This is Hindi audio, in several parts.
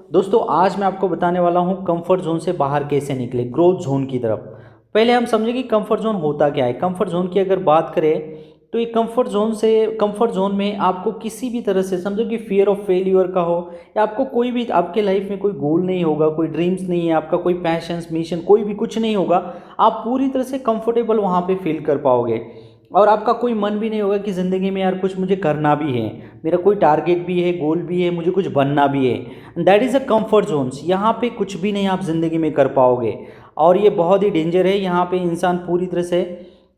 दोस्तों आज मैं आपको बताने वाला हूँ कंफर्ट जोन से बाहर कैसे निकले ग्रोथ जोन की तरफ। पहले हम समझें कि कंफर्ट जोन होता क्या है। कंफर्ट जोन की अगर बात करें तो ये कंफर्ट जोन में आपको किसी भी तरह से समझो कि फियर ऑफ फेल्यूर का हो या आपको कोई भी आपके लाइफ में कोई गोल नहीं होगा, कोई ड्रीम्स नहीं है, आपका कोई पैशंस मिशन कोई भी कुछ नहीं होगा, आप पूरी तरह से कंफर्टेबल वहाँ पे फील कर पाओगे। और आपका कोई मन भी नहीं होगा कि ज़िंदगी में यार कुछ मुझे करना भी है, मेरा कोई टारगेट भी है, गोल भी है, मुझे कुछ बनना भी है। That is a comfort Jones. यहाँ पे कुछ भी नहीं आप ज़िंदगी में कर पाओगे और ये बहुत ही डेंजर है। यहाँ पे इंसान पूरी तरह से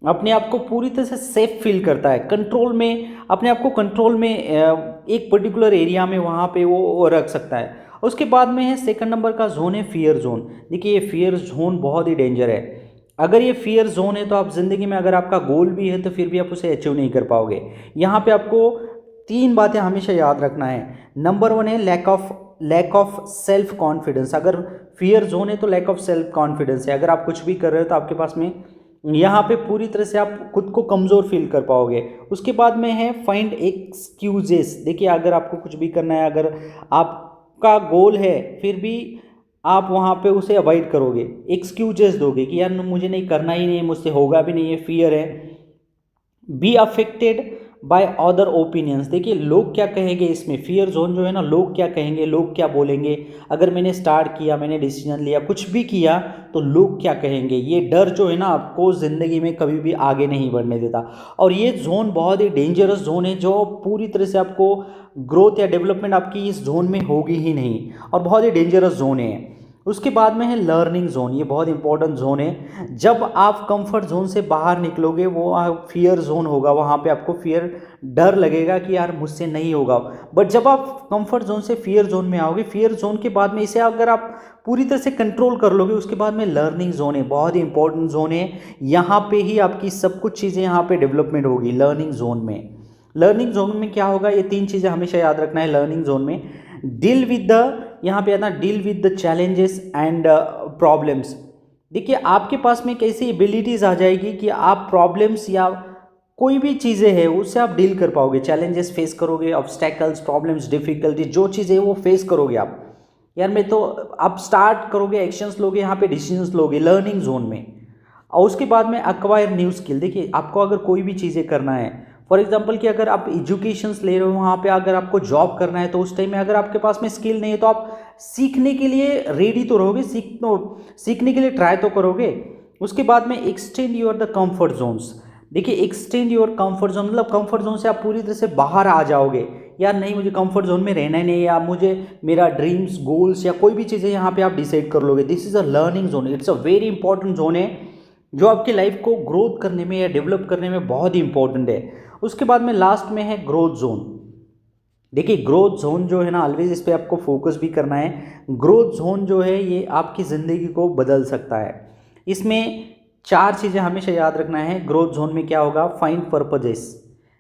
अपने आप को पूरी तरह से सेफ फील करता है, कंट्रोल में, अपने आप को कंट्रोल में एक पर्टिकुलर एरिया में वहाँ पे वो रख सकता है। उसके बाद में है सेकंड नंबर का जोन है फियर जोन। देखिए ये फियर जोन बहुत ही डेंजर है। अगर ये फियर जोन है तो आप ज़िंदगी में अगर आपका गोल भी है तो फिर भी आप उसे अचीव नहीं कर पाओगे। यहाँ पे आपको तीन बातें हमेशा याद रखना है। नंबर वन है लैक ऑफ सेल्फ कॉन्फिडेंस। अगर फियर जोन है तो लैक ऑफ सेल्फ कॉन्फिडेंस है। अगर आप कुछ भी कर रहे हो तो आपके पास में यहाँ पे पूरी तरह से आप खुद को कमज़ोर फील कर पाओगे। उसके बाद में है फाइंड एक्सक्यूजेस। देखिए अगर आपको कुछ भी करना है, अगर आपका गोल है फिर भी आप वहाँ पे उसे अवॉइड करोगे, एक्सक्यूजेस दोगे कि यार मुझे नहीं करना ही नहीं है, मुझसे होगा भी नहीं है, फियर है। Be affected by other opinions. देखिए लोग क्या कहेंगे, इसमें फियर जोन जो है ना, लोग क्या कहेंगे, लोग क्या बोलेंगे, अगर मैंने स्टार्ट किया, मैंने डिसीजन लिया, कुछ भी किया तो लोग क्या कहेंगे, ये डर जो है ना आपको ज़िंदगी में कभी भी आगे नहीं बढ़ने देता। और ये जोन बहुत ही डेंजरस जोन है जो पूरी तरह से आपको ग्रोथ या डेवलपमेंट आपकी इस जोन में होगी ही नहीं और बहुत ही डेंजरस जोन है। उसके बाद में है लर्निंग जोन। ये बहुत इंपॉर्टेंट जोन है। जब आप कंफर्ट जोन से बाहर निकलोगे वो फियर जोन होगा, वहाँ पे आपको फियर, डर लगेगा कि यार मुझसे नहीं होगा। बट जब आप कंफर्ट जोन से फियर जोन में आओगे, फियर जोन के बाद में इसे अगर आप पूरी तरह से कंट्रोल कर लोगे, उसके बाद में लर्निंग जोन है, बहुत ही इंपॉर्टेंट जोन है। यहाँ पे ही आपकी सब कुछ चीज़ें यहाँ पे डेवलपमेंट होगी लर्निंग जोन में। लर्निंग जोन में क्या होगा, ये तीन चीज़ें हमेशा याद रखना है लर्निंग जोन में। डील विद द, यहाँ पे आना, deal with the challenges and problems. देखिए आपके पास में कैसी एबिलिटीज़ आ जाएगी कि आप प्रॉब्लम्स या कोई भी चीज़ें हैं उससे आप डील कर पाओगे, चैलेंजेस फेस करोगे, ऑब्स्टैकल्स, प्रॉब्लम्स, डिफिकल्टी जो चीज़ें वो फेस करोगे आप। यार मैं तो, आप स्टार्ट करोगे, एक्शंस लोगे, यहाँ पे डिसीजंस लोगे लर्निंग जोन में। और उसके बाद में अक्वायर न्यू स्किल। देखिए आपको अगर कोई भी चीज़ें करना है, फॉर एग्जांपल कि अगर आप एजुकेशंस ले रहे हो, वहाँ पे अगर आपको जॉब करना है तो उस टाइम में अगर आपके पास में स्किल नहीं है तो आप सीखने के लिए रेडी तो रहोगे, सीखने के लिए ट्राई तो करोगे। उसके बाद में extend your the comfort Jones. देखिए एक्सटेंड योर कंफर्ट जोन मतलब कंफर्ट जोन से आप पूरी तरह से बाहर आ जाओगे। यार नहीं, मुझे कंफर्ट जोन में रहना ही नहीं है, या मुझे मेरा ड्रीम्स, गोल्स या कोई भी चीज़ें यहाँ पे आप डिसाइड कर लोगे। This is a learning zone. It's a very important zone है जो आपकी लाइफ को ग्रोथ करने में या डेवलप करने में बहुत ही इंपॉर्टेंट है। उसके बाद में लास्ट में है ग्रोथ जोन। देखिए ग्रोथ जोन जो है ना, ऑलवेज इस पे आपको फोकस भी करना है। ग्रोथ जोन जो है ये आपकी ज़िंदगी को बदल सकता है। इसमें चार चीज़ें हमेशा याद रखना है। ग्रोथ जोन में क्या होगा, फाइंड पर्पजेस।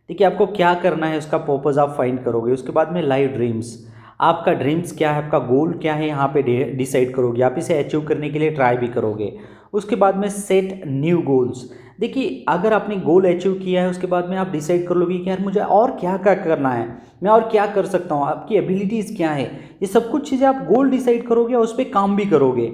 देखिए आपको क्या करना है उसका पर्पज़ आप फाइंड करोगे। उसके बाद में लाइफ ड्रीम्स, आपका ड्रीम्स क्या है, आपका गोल क्या है, यहाँ पे डिसाइड करोगे, आप इसे अचीव करने के लिए ट्राई भी करोगे। उसके बाद में सेट न्यू गोल्स। देखिए अगर आपने गोल अचीव किया है उसके बाद में आप डिसाइड कर लोगे कि यार मुझे और क्या क्या करना है, मैं और क्या कर सकता हूँ, आपकी एबिलिटीज़ क्या है, ये सब कुछ चीज़ें आप गोल डिसाइड करोगे और उस पर काम भी करोगे।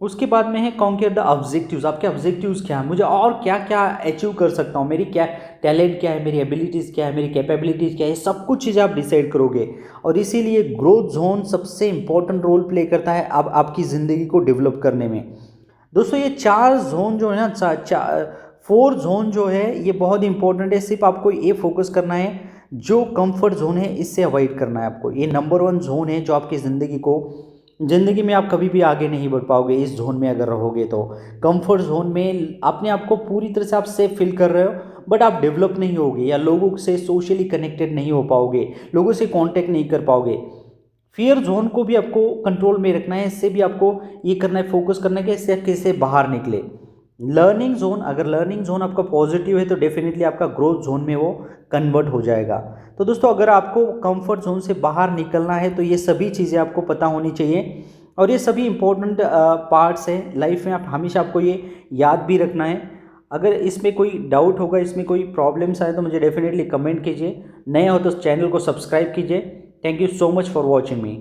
उसके बाद में है कॉन्कर द ऑब्जेक्टिव्स। आपके ऑब्जेक्टिव्स क्या है, मुझे और क्या क्या अचीव कर सकता हूँ, मेरी क्या टैलेंट क्या है, मेरी एबिलिटीज़ क्या है, मेरी कैपेबिलिटीज़ क्या है, ये सब कुछ चीज़ें आप डिसाइड करोगे। और इसीलिए ग्रोथ जोन सबसे इंपॉर्टेंट रोल प्ले करता है अब आपकी ज़िंदगी को डेवलप करने में। दोस्तों ये चार जोन जो है ना, फोर जोन जो है ये बहुत इंपॉर्टेंट है। सिर्फ आपको ये फोकस करना है, जो कंफर्ट जोन है इससे अवॉइड करना है आपको। ये नंबर वन जोन है जो आपकी ज़िंदगी में आप कभी भी आगे नहीं बढ़ पाओगे इस जोन में अगर रहोगे तो। कंफर्ट जोन में अपने आप को पूरी तरह से आप सेफ फील कर रहे हो बट आप डेवलप नहीं होगे या लोगों से सोशली कनेक्टेड नहीं हो पाओगे, लोगों से कांटेक्ट नहीं कर पाओगे। फियर जोन को भी आपको कंट्रोल में रखना है, इससे भी आपको ये करना है, फोकस करना है कि इससे कैसे बाहर निकले। लर्निंग जोन, अगर लर्निंग जोन आपका पॉजिटिव है तो डेफिनेटली आपका ग्रोथ जोन में वो कन्वर्ट हो जाएगा। तो दोस्तों अगर आपको कंफर्ट जोन से बाहर निकलना है तो ये सभी चीज़ें आपको पता होनी चाहिए और ये सभी इंपॉर्टेंट पार्ट्स हैं लाइफ में। आप हमेशा आपको ये याद भी रखना है। अगर इसमें कोई डाउट होगा, इसमें कोई प्रॉब्लम्स आए तो मुझे डेफिनेटली कमेंट कीजिए। नए हो तो चैनल को सब्सक्राइब कीजिए। Thank you so much for watching me.